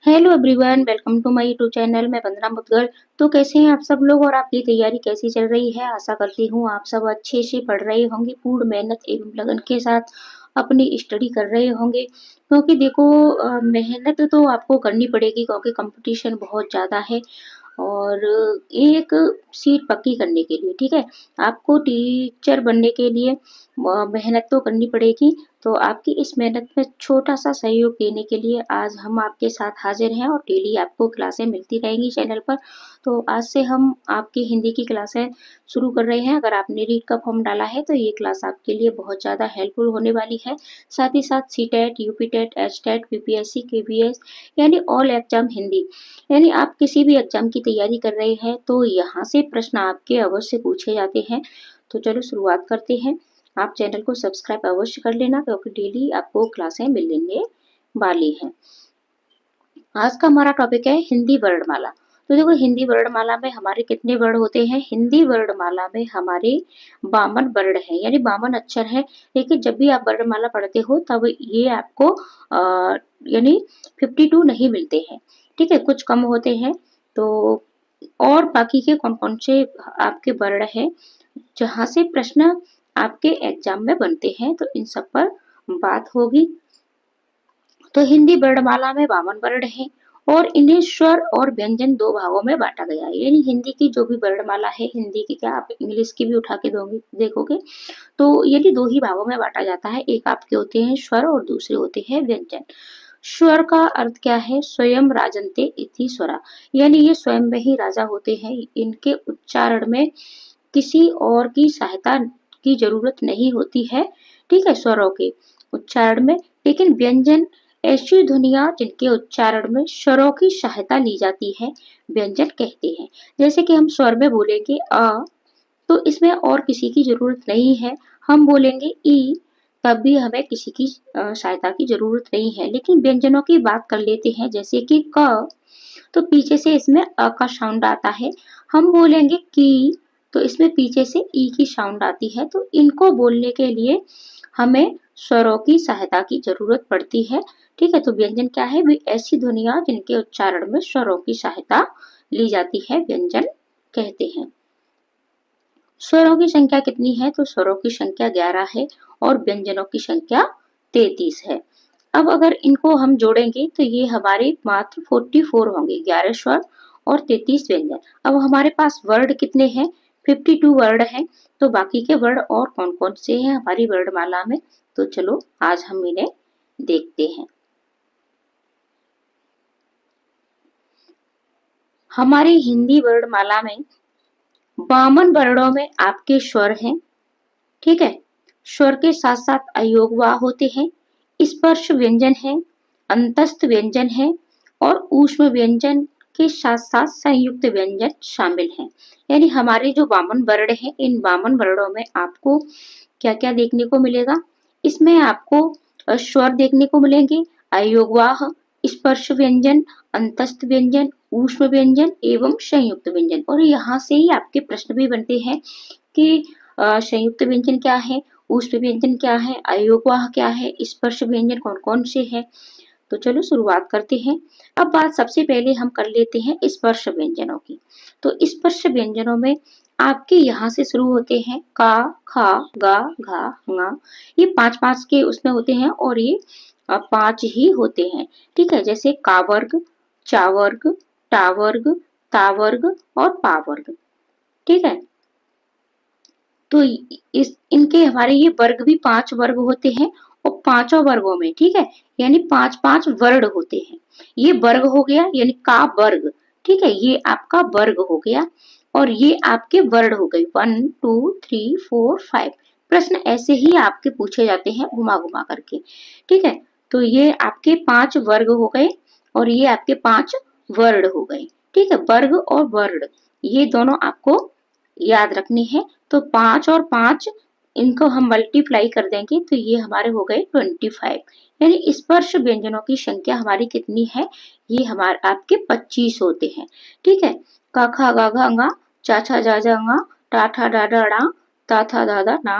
Hello everyone, welcome to my YouTube channel. मैं वंदना मुदगल। तो कैसे हैं आप सब लोग और आपकी तैयारी कैसी चल रही है? आशा करती हूँ आप सब अच्छे से पढ़ रहे होंगे, पूर्ण मेहनत एवं लगन के साथ अपनी स्टडी कर रहे होंगे। क्योंकि देखो मेहनत तो आपको करनी पड़ेगी क्योंकि कंपटीशन बहुत ज़्यादा है। और एक सीट पक्की करने के लिए, ठीक है, आपको टीचर बनने के लिए मेहनत तो करनी पड़ेगी। तो आपकी इस मेहनत में छोटा सा सहयोग देने के लिए आज हम आपके साथ हाजिर हैं और डेली आपको क्लासें मिलती रहेंगी चैनल पर। तो आज से हम आपकी हिंदी की क्लासें शुरू कर रहे हैं। अगर आपने रीड का फॉर्म डाला है तो ये क्लास आपके लिए बहुत ज़्यादा हेल्पफुल होने वाली है। साथ ही साथ C TET, UP TET, H TET, PPSC, KVS यानी ऑल एग्जाम हिंदी, यानी आप किसी भी एग्जाम की तैयारी कर रहे हैं तो यहाँ से प्रश्न आपके अवश्य पूछे जाते हैं। तो चलो शुरुआत करते हैं। आप चैनल को सब्सक्राइब अवश्य कर लेना क्योंकि डेली आपको क्लासें मिलने वाली हैं। आज का हमारा टॉपिक है हिंदी वर्णमाला। तो देखो हिंदी वर्णमाला में हमारे कितने वर्ण होते हैं? हिंदी वर्णमाला में हमारे 52 वर्ण हैं, यानी 52 अक्षर हैं। लेकिन जब भी आप वर्णमाला पढ़ते हो तब ये आपको यानी 52 नहीं मिलते हैं, ठीक है, कुछ कम होते हैं। तो और बाकी के कौन कौन से आपके वर्ण हैं जहाँ से प्रश्न आपके एग्जाम में बनते हैं, तो इन सब पर बात होगी। तो हिंदी वर्णमाला में 52 वर्ण हैं और इन्हें स्वर और व्यंजन दो भागों में बांटा गया है। यानी हिंदी की जो भी वर्णमाला है, हिंदी की क्या आप इंग्लिश की भी उठा के दोगे देखोगे तो यदि दो ही भागों में बांटा जाता है। एक आपके होते हैं स्वर और दूसरे होते हैं व्यंजन। स्वर का अर्थ क्या है? स्वयं राजन्ते इति स्वरा, यानी ये स्वयं में ही राजा होते हैं। इनके उच्चारण में किसी और की सहायता की जरूरत नहीं होती है, ठीक है, स्वरों के उच्चारण में। लेकिन व्यंजन ऐसी ध्वनियां जिनके उच्चारण में स्वरों की सहायता ली जाती है, व्यंजन कहते हैं। जैसे कि हम स्वर में बोलेंगे अ, तो इसमें और किसी की जरूरत नहीं है। हम बोलेंगे ई, तब भी हमें किसी की सहायता की जरूरत नहीं है। लेकिन व्यंजनों की बात कर लेते हैं, जैसे कि क, तो पीछे से इसमें अ का साउंड आता है। हम बोलेंगे की, तो इसमें पीछे से ई की साउंड आती है। तो इनको बोलने के लिए हमें स्वरों की सहायता की जरूरत पड़ती है, ठीक है। तो व्यंजन क्या है? वे ऐसी ध्वनियां जिनके उच्चारण में स्वरों की सहायता ली जाती है, व्यंजन कहते हैं। स्वरों की संख्या कितनी है? तो स्वरों की संख्या 11 है और व्यंजनों की संख्या 33 है। अब अगर इनको हम जोड़ेंगे तो ये हमारे मात्र 44 होंगे, 11 स्वर और 33 व्यंजन। अब हमारे पास वर्ड कितने हैं? 52 वर्ड हैं। तो बाकी के वर्ड और कौन कौन से हैं हमारी वर्णमाला में? तो चलो आज हम इन्हें देखते हैं। हमारी हिंदी वर्णमाला में 52 वर्णों में आपके स्वर हैं, ठीक है। स्वर के साथ साथ अयोगवा होते हैं, स्पर्श व्यंजन है, अंतस्थ व्यंजन है और ऊष्म व्यंजन के साथ साथ संयुक्त व्यंजन शामिल हैं। यानी हमारे जो 52 वर्ण हैं, इन 52 वर्णों में आपको क्या क्या देखने को मिलेगा? इसमें आपको स्वर देखने को मिलेंगे, अयोगवाह, स्पर्श व्यंजन, अंतस्थ व्यंजन, ऊष्म व्यंजन एवं संयुक्त व्यंजन। और यहाँ से ही आपके प्रश्न भी बनते हैं कि संयुक्त व्यंजन क्या है, ऊष्म व्यंजन क्या है, अयोगवाह क्या है, स्पर्श व्यंजन कौन कौन से हैं। तो चलो शुरुआत करते हैं। अब बात सबसे पहले हम कर लेते हैं स्पर्श व्यंजनों की। तो स्पर्श व्यंजनों में आपके यहाँ से शुरू होते हैं का, खा, गा, घा, ङा। ये पांच पांच के उसमें होते हैं और ये पांच ही होते हैं, ठीक है। जैसे का वर्ग, चा वर्ग, टा वर्ग, ता वर्ग और पा वर्ग, ठीक है। तो इस इनके हमारे ये वर्ग भी 5 वर्ग होते हैं और पांचों वर्गों में, ठीक है, यानी 5-5 वर्ण होते हैं। ये वर्ग हो गया यानी का वर्ग, ठीक है, ये आपका वर्ग हो गया और ये आपके वर्ण हो गए 1 2 3 4 5। प्रश्न ऐसे ही आपके पूछे जाते हैं घुमा घुमा करके, ठीक है। तो ये आपके 5 वर्ग हो गए और ये आपके 5 वर्ण हो गए, ठीक है। वर्ग और वर्ण ये दोनों आपको याद रखने हैं। तो 5 और 5 इनको हम मल्टीप्लाई कर देंगे तो ये हमारे हो गए 25। यानी स्पर्श व्यंजनों की संख्या हमारी कितनी है? ये हमारे आपके 25 होते हैं, ठीक है। का खा गा घा गा, चा छा जा जा गा, टा ठा डा डा डा, ता था दा दा ना,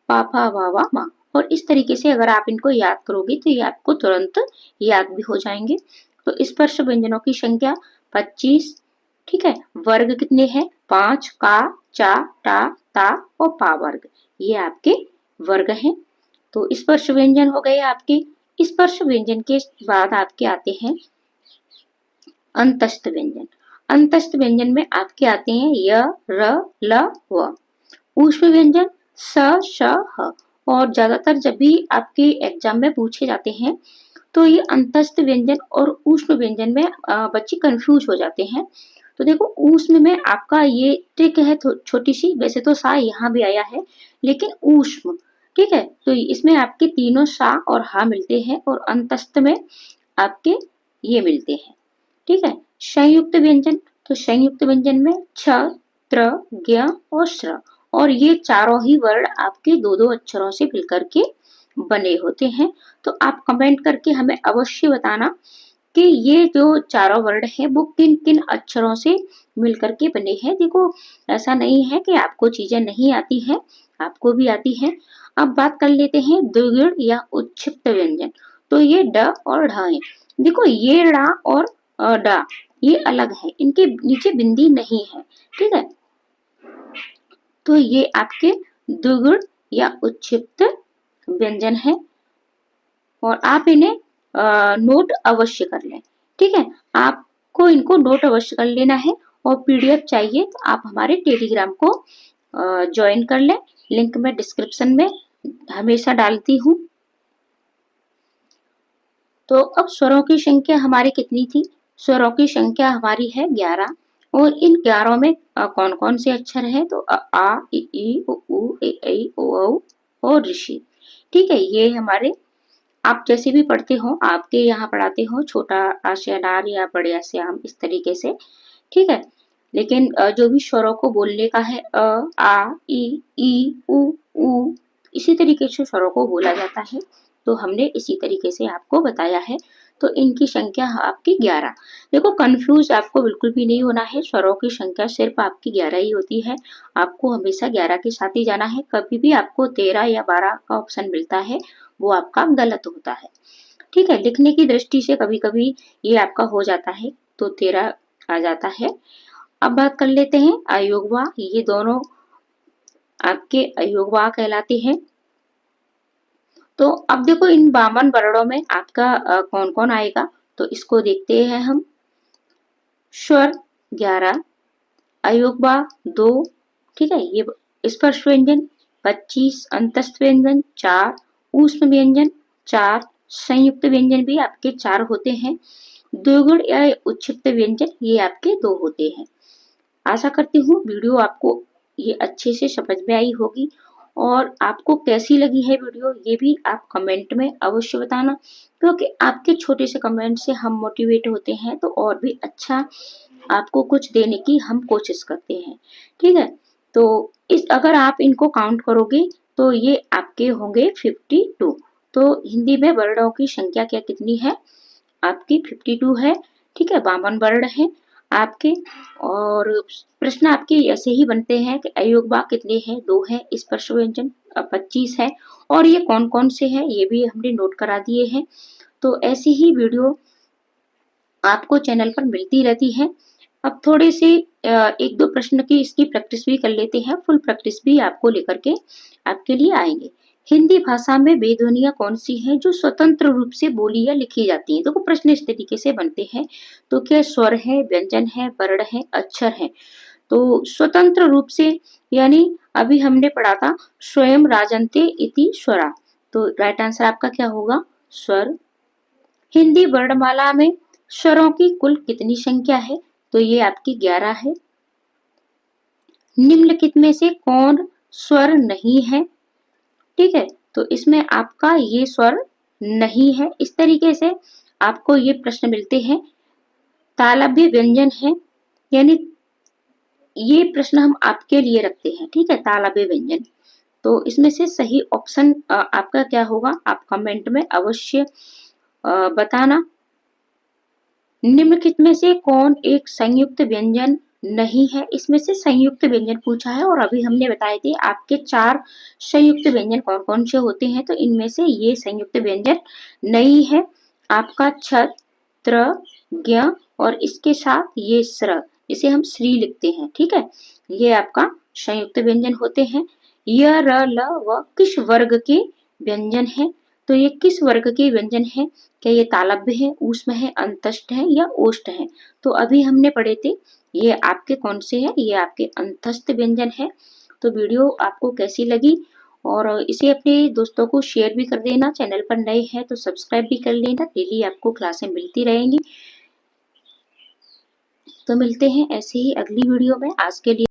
पा फा वा वा मा। और इस तरीके से अगर आप इनको याद करोगे तो ये आपको तुरंत याद भी हो जाएंगे। तो स्पर्श व्यंजनों की संख्या 25। ठीक है, वर्ग कितने हैं? 5, का, चा, टा, ता और पा वर्ग, ये आपके वर्ग हैं। तो स्पर्श व्यंजन हो गए आपके। स्पर्श व्यंजन के बाद आपके आते हैं अंतस्थ व्यंजन। अंतस्थ व्यंजन में आपके आते हैं य, र, ल, व। ऊष्म व्यंजन स, श, ह। और ज्यादातर जब भी आपके एग्जाम में पूछे जाते हैं तो ये अंतस्थ व्यंजन और ऊष्म व्यंजन में बच्चे कंफ्यूज हो जाते हैं। तो देखो ऊष्म में आपका ये ट्रिक है छोटी सी, वैसे तो सा यहाँ भी आया है लेकिन ऊष्म, ठीक है, तो इसमें आपके तीनों सा और हा मिलते हैं और अंतस्थ में आपके ये मिलते हैं। ठीक है, संयुक्त व्यंजन, तो संयुक्त व्यंजन में छ, त्र, ज्ञ और श्र, और ये चारों ही वर्ण आपके दो दो अक्षरों से मिलकर के बने होते हैं। तो आप कमेंट करके हमें अवश्य बताना कि ये जो चारों वर्ण है वो किन किन अक्षरों से मिलकर के बने हैं। देखो ऐसा नहीं है कि आपको चीजें नहीं आती हैं, आपको भी आती हैं। अब बात कर लेते हैं द्विगुण या उच्छिप्त व्यंजन। तो ये ड और ढ है। देखो ये ड़ा और डा ये अलग है, इनके नीचे बिंदी नहीं है। ठीक है, तो ये आपके द्विगुण या उच्छिप्त व्यंजन है और आप इन्हें नोट अवश्य कर लें। ठीक है, आपको इनको नोट अवश्य कर लेना है और पीडीएफ चाहिए तो आप हमारे टेलीग्राम को ज्वाइन कर लें, लिंक मैं डिस्क्रिप्शन में हमेशा डालती हूँ। तो अब स्वरों की संख्या हमारी कितनी थी? स्वरों की संख्या हमारी है 11 और इन 11 में कौन कौन से अक्षर हैं? तो आ, ई, उ, ए, ऐ, ओ, औ और ऋषि। ठीक है, ये हमारे आप जैसे भी पढ़ते हो, आपके यहाँ पढ़ाते हो छोटा आ से अनार या बड़े आ से आम, इस तरीके से। ठीक है, लेकिन जो भी स्वरों को बोलने का है आ, ई, उ, इसी तरीके से स्वरों को बोला जाता है। तो हमने इसी तरीके से आपको बताया है। तो इनकी संख्या आपकी 11। देखो कंफ्यूज आपको बिल्कुल भी नहीं होना है, स्वरों की संख्या सिर्फ आपकी 11 ही होती है। आपको हमेशा 11 के साथ ही जाना है। कभी भी आपको 13 या 12 का ऑप्शन मिलता है वो आपका गलत होता है। ठीक है, लिखने की दृष्टि से कभी कभी ये आपका हो जाता है तो 13 आ जाता है। अब बात कर लेते हैं अयोगवा। ये दोनों आपके अयोगवा कहलाते हैं। तो अब देखो इन 52 वर्णों में आपका कौन कौन आएगा, तो इसको देखते हैं हम। स्वर 11, अयोगवा 2, ठीक है, ये स्पर्श व्यंजन 25, अंतस्थ व्यंजन 4, ऊष्म व्यंजन 4, संयुक्त व्यंजन भी आपके 4 होते हैं। द्विगुण या उच्छिप्त व्यंजन ये आपके 2 होते हैं। आशा करती हूँ वीडियो आपको ये अच्छे से समझ में आई होगी और आपको कैसी लगी है वीडियो ये भी आप कमेंट में अवश्य बताना, क्योंकि आपके छोटे से कमेंट से हम मोटिवेट होते हैं तो और भी अच्छा आपको कुछ देने की हम कोशिश करते हैं। ठीक है, तो इस अगर आप इनको काउंट करोगे तो ये आपके होंगे 52। तो हिंदी में वर्णों की संख्या क्या कितनी है? आपकी 52 है। ठीक है, 52 वर्ण है आपके। और प्रश्न आपके ऐसे ही बनते हैं कि अयोगवा कितने हैं? 2 है। स्पर्श व्यंजन 25 है और ये कौन कौन से हैं ये भी हमने नोट करा दिए हैं। तो ऐसी ही वीडियो आपको चैनल पर मिलती रहती है। अब थोड़े से एक दो प्रश्न की इसकी प्रैक्टिस भी कर लेते हैं, फुल प्रैक्टिस भी आपको लेकर के आपके लिए आएंगे। हिंदी भाषा में वे ध्वनियां कौन सी हैं जो स्वतंत्र रूप से बोली या लिखी जाती हैं? देखो प्रश्न इस तरीके से बनते हैं। तो क्या स्वर है, व्यंजन है, वर्ण है, अक्षर है? तो स्वतंत्र रूप से यानी अभी हमने पढ़ा था स्वयं राजन्ते इति स्वरा, तो राइट आंसर आपका क्या होगा? स्वर। हिंदी वर्णमाला में स्वरों की कुल कितनी संख्या है? तो ये आपकी 11 है। निम्नलिखित में से कौन स्वर नहीं है? ठीक है, तो इसमें आपका ये स्वर नहीं है। इस तरीके से आपको ये प्रश्न मिलते हैं। तालव्य व्यंजन है, यानी ये प्रश्न हम आपके लिए रखते हैं। ठीक है, तालव्य व्यंजन, तो इसमें से सही ऑप्शन आपका क्या होगा? आप कमेंट में अवश्य बताना। निम्नलिखित में से कौन एक संयुक्त व्यंजन नहीं है? इसमें से संयुक्त व्यंजन पूछा है और अभी हमने बताए थे आपके 4 संयुक्त व्यंजन कौन कौन से होते हैं, तो इनमें से ये संयुक्त व्यंजन नहीं है। आपका छत, त्र, ज्ञ और इसके साथ ये स्र, इसे हम श्री लिखते हैं। ठीक है, ये आपका संयुक्त व्यंजन होते हैं। य, र, ल, व किस वर्ग के व्यंजन है? तो ये किस वर्ग के व्यंजन है? क्या ये तालव्य है, ऊष्म है, अंतस्थ है या ओष्ठ है? तो अभी हमने पढ़े थे ये आपके कौन से है, ये आपके अंतस्थ व्यंजन है। तो वीडियो आपको कैसी लगी और इसे अपने दोस्तों को शेयर भी कर देना। चैनल पर नए हैं तो सब्सक्राइब भी कर लेना, डेली आपको क्लासें मिलती रहेंगी। तो मिलते हैं ऐसे ही अगली वीडियो में। आज के लिए